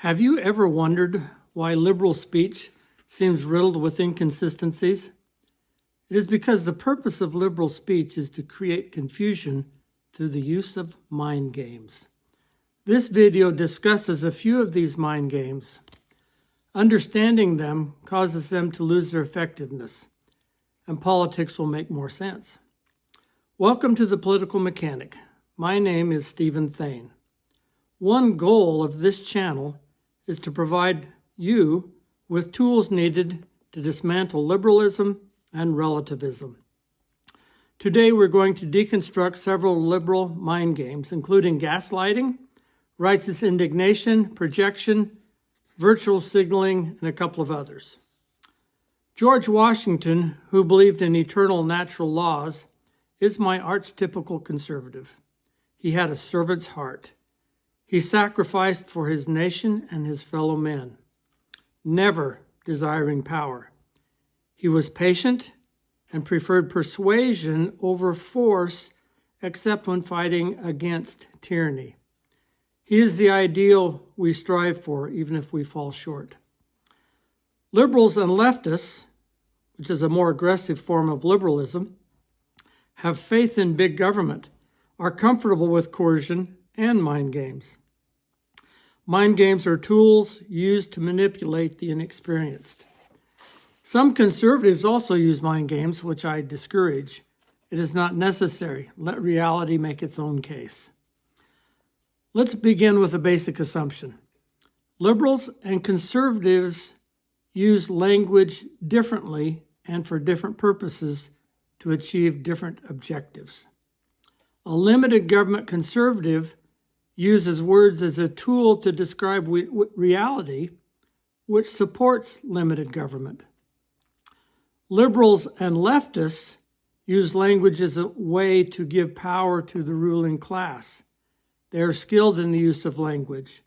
Have you ever wondered why liberal speech seems riddled with inconsistencies? It is because the purpose of liberal speech is to create confusion through the use of mind games. This video discusses a few of these mind games. Understanding them causes them to lose their effectiveness, and politics will make more sense. Welcome to The Political Mechanic. My name is Stephen Thane. One goal of this channel is to provide you with tools needed to dismantle liberalism and relativism. Today we're going to deconstruct several liberal mind games, including gaslighting, righteous indignation, projection, virtual signaling, and a couple of others. George Washington, who believed in eternal natural laws, is my archetypical conservative. He had a servant's heart. He sacrificed for his nation and his fellow men, never desiring power. He was patient and preferred persuasion over force, except when fighting against tyranny. He is the ideal we strive for, even if we fall short. Liberals and leftists, which is a more aggressive form of liberalism, have faith in big government, are comfortable with coercion and mind games. Mind games are tools used to manipulate the inexperienced. Some conservatives also use mind games, which I discourage. It is not necessary. Let reality make its own case. Let's begin with a basic assumption. Liberals and conservatives use language differently and for different purposes to achieve different objectives. A limited government conservative uses words as a tool to describe reality, which supports limited government. Liberals and leftists use language as a way to give power to the ruling class. They are skilled in the use of language.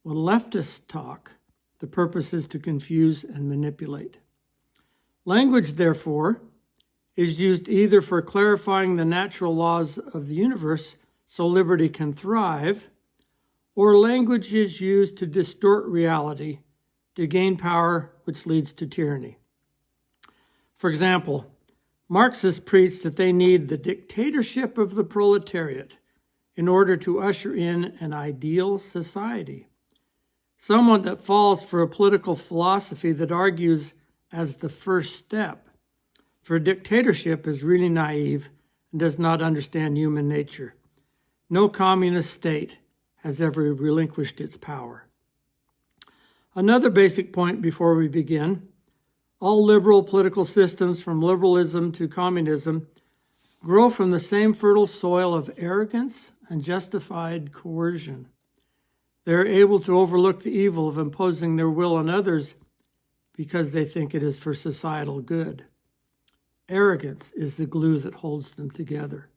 When leftists talk, the purpose is to confuse and manipulate. Language, therefore, is used either for clarifying the natural laws of the universe so liberty can thrive, or language is used to distort reality to gain power, which leads to tyranny. For example, Marxists preach that they need the dictatorship of the proletariat in order to usher in an ideal society. Someone that falls for a political philosophy that argues as the first step for dictatorship is really naive and does not understand human nature. No communist state has ever relinquished its power. Another basic point before we begin: all liberal political systems, from liberalism to communism, grow from the same fertile soil of arrogance and justified coercion. They are able to overlook the evil of imposing their will on others because they think it is for societal good. Arrogance is the glue that holds them together.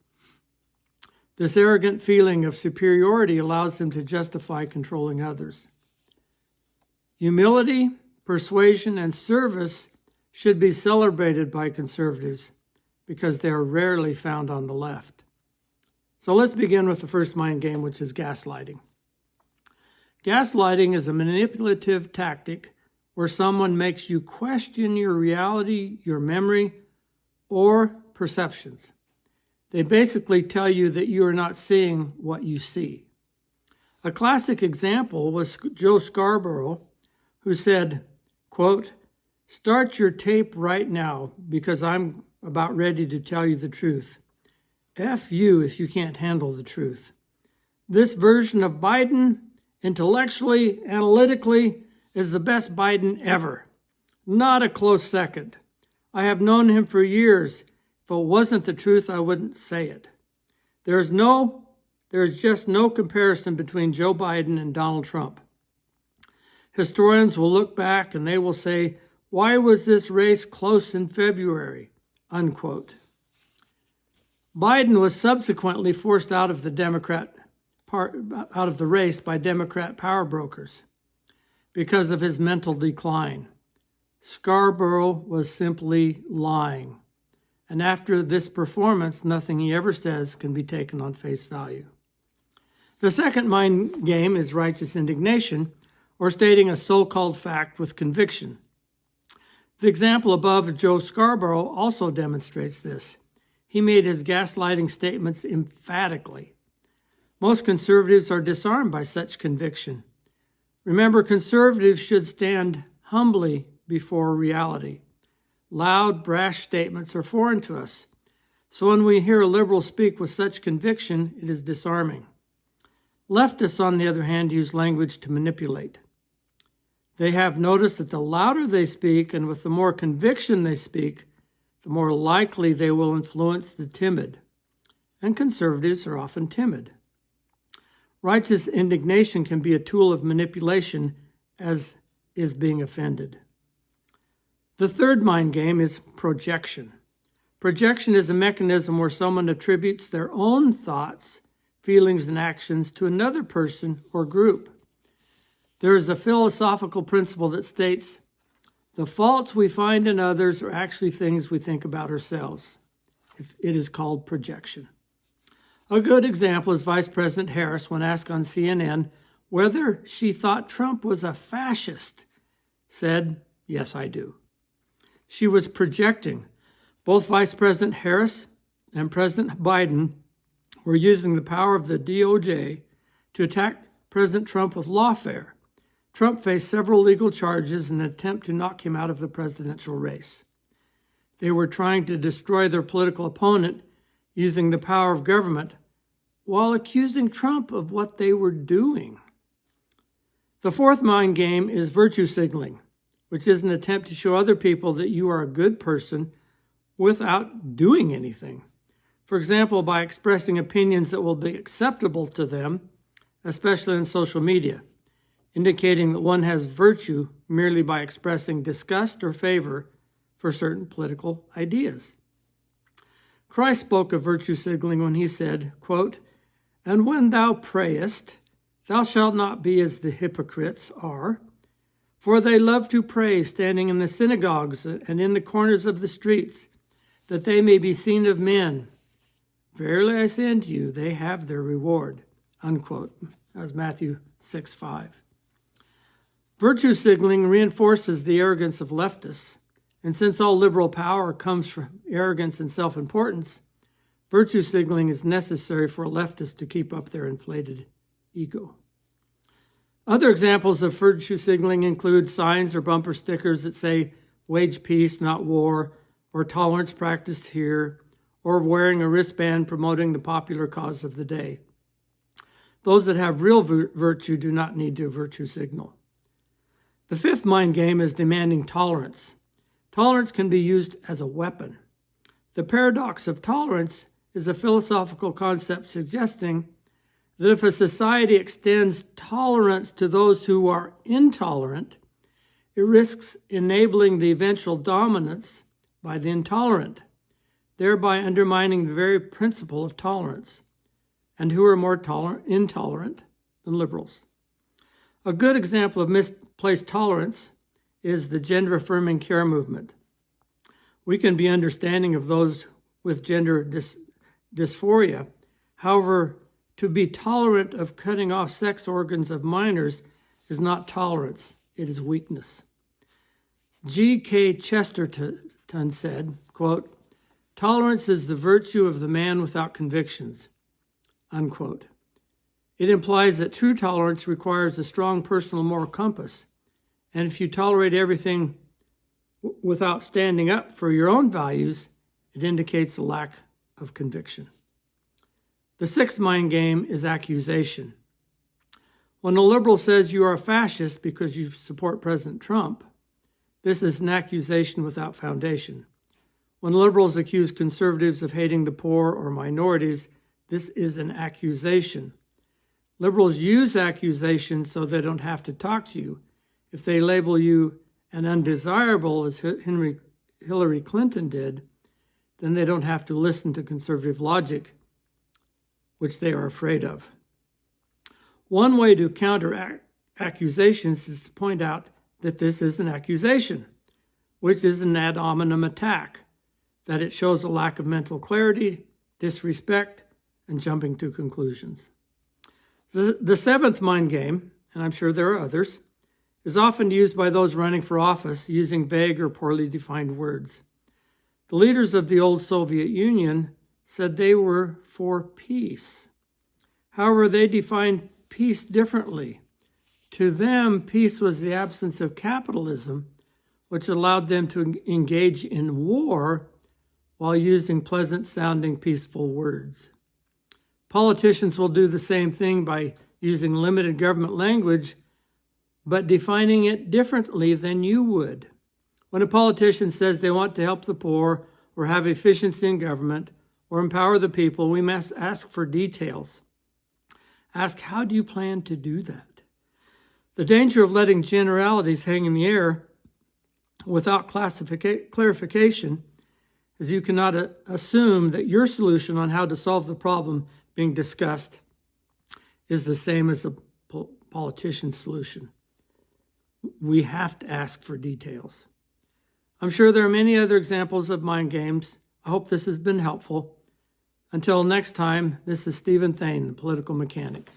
This arrogant feeling of superiority allows them to justify controlling others. Humility, persuasion, and service should be celebrated by conservatives because they are rarely found on the left. So let's begin with the first mind game, which is gaslighting. Gaslighting is a manipulative tactic where someone makes you question your reality, your memory, or perceptions. They basically tell you that you are not seeing what you see. A classic example was Joe Scarborough, who said, quote, "Start your tape right now because I'm about ready to tell you the truth. F you if you can't handle the truth. This version of Biden, intellectually, analytically, is the best Biden ever. Not a close second. I have known him for years. If it wasn't the truth, I wouldn't say it. There is just no comparison between Joe Biden and Donald Trump. Historians will look back and they will say, why was this race close in February?" Unquote. Biden was subsequently forced out of the race by Democrat power brokers because of his mental decline. Scarborough was simply lying. And after this performance, nothing he ever says can be taken on face value. The second mind game is righteous indignation, or stating a so-called fact with conviction. The example above of Joe Scarborough also demonstrates this. He made his gaslighting statements emphatically. Most conservatives are disarmed by such conviction. Remember, conservatives should stand humbly before reality. Loud, brash statements are foreign to us. So when we hear a liberal speak with such conviction, it is disarming. Leftists, on the other hand, use language to manipulate. They have noticed that the louder they speak and with the more conviction they speak, the more likely they will influence the timid. And conservatives are often timid. Righteous indignation can be a tool of manipulation, as is being offended. The third mind game is projection. Projection is a mechanism where someone attributes their own thoughts, feelings, and actions to another person or group. There is a philosophical principle that states, the faults we find in others are actually things we think about ourselves. It is called projection. A good example is Vice President Harris, when asked on CNN whether she thought Trump was a fascist, said, "Yes, I do." She was projecting. Both Vice President Harris and President Biden were using the power of the DOJ to attack President Trump with lawfare. Trump faced several legal charges in an attempt to knock him out of the presidential race. They were trying to destroy their political opponent using the power of government while accusing Trump of what they were doing. The fourth mind game is virtue signaling, which is an attempt to show other people that you are a good person without doing anything. For example, by expressing opinions that will be acceptable to them, especially on social media, indicating that one has virtue merely by expressing disgust or favor for certain political ideas. Christ spoke of virtue signaling when he said, quote, "And when thou prayest, thou shalt not be as the hypocrites are, for they love to pray standing in the synagogues and in the corners of the streets, that they may be seen of men. Verily I say unto you, they have their reward." Unquote. That was Matthew 6:5. Virtue signaling reinforces the arrogance of leftists, and since all liberal power comes from arrogance and self-importance, virtue signaling is necessary for leftists to keep up their inflated ego. Other examples of virtue signaling include signs or bumper stickers that say, "Wage peace, not war," or "Tolerance practiced here," or wearing a wristband promoting the popular cause of the day. Those that have real virtue do not need to virtue signal. The fifth mind game is demanding tolerance. Tolerance can be used as a weapon. The paradox of tolerance is a philosophical concept suggesting that if a society extends tolerance to those who are intolerant, it risks enabling the eventual dominance by the intolerant, thereby undermining the very principle of tolerance. And who are more intolerant than liberals? A good example of misplaced tolerance is the gender-affirming care movement. We can be understanding of those with gender dysphoria. However, to be tolerant of cutting off sex organs of minors is not tolerance, it is weakness. G.K. Chesterton said, quote, "Tolerance is the virtue of the man without convictions," unquote. It implies that true tolerance requires a strong personal moral compass, and if you tolerate everything without standing up for your own values, it indicates a lack of conviction. The sixth mind game is accusation. When a liberal says you are a fascist because you support President Trump, this is an accusation without foundation. When liberals accuse conservatives of hating the poor or minorities, this is an accusation. Liberals use accusations so they don't have to talk to you. If they label you an undesirable, as Hillary Clinton did, then they don't have to listen to conservative logic, which they are afraid of. One way to counter accusations is to point out that this is an accusation, which is an ad hominem attack, that it shows a lack of mental clarity, disrespect, and jumping to conclusions. The seventh mind game, and I'm sure there are others, is often used by those running for office using vague or poorly defined words. The leaders of the old Soviet Union said they were for peace. However, they defined peace differently. To them, peace was the absence of capitalism, which allowed them to engage in war while using pleasant-sounding, peaceful words. Politicians will do the same thing by using limited government language, but defining it differently than you would. When a politician says they want to help the poor or have efficiency in government or empower the people, we must ask for details. Ask, how do you plan to do that? The danger of letting generalities hang in the air without clarification is you cannot assume that your solution on how to solve the problem being discussed is the same as a politician's solution. We have to ask for details. I'm sure there are many other examples of mind games. I hope this has been helpful. Until next time, this is Stephen Thane, the Political Mechanic.